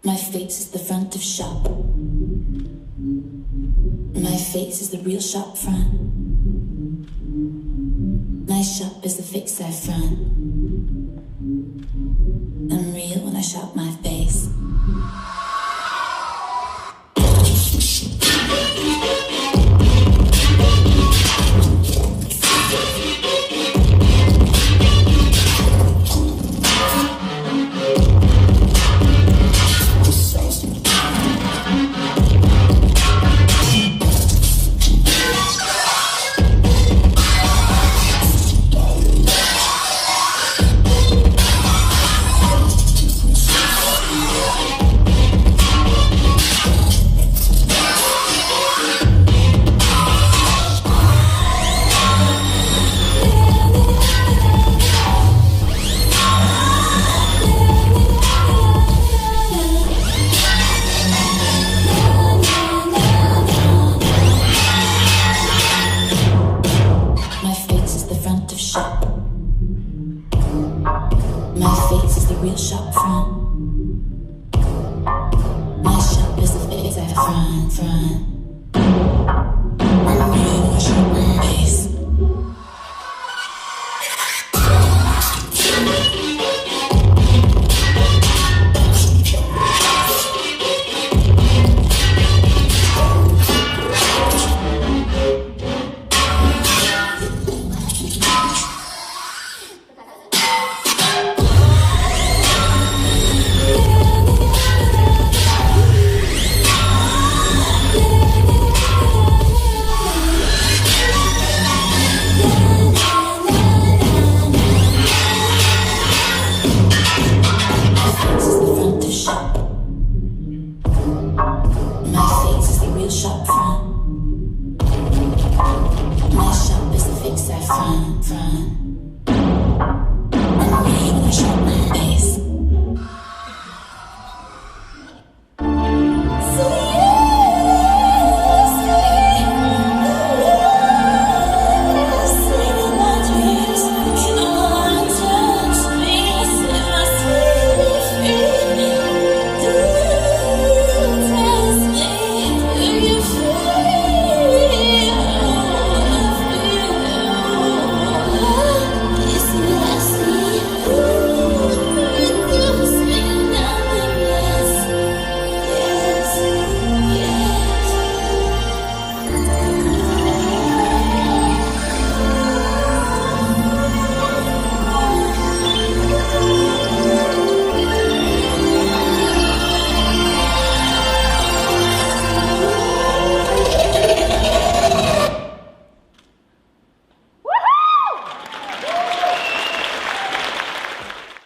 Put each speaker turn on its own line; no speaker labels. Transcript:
My face is the front of shop. My face is the real shop front. My shop is the fake side front. I'm real when I shop my face. My face is the real shop front. My shop is the fake side front. I'm real when I shop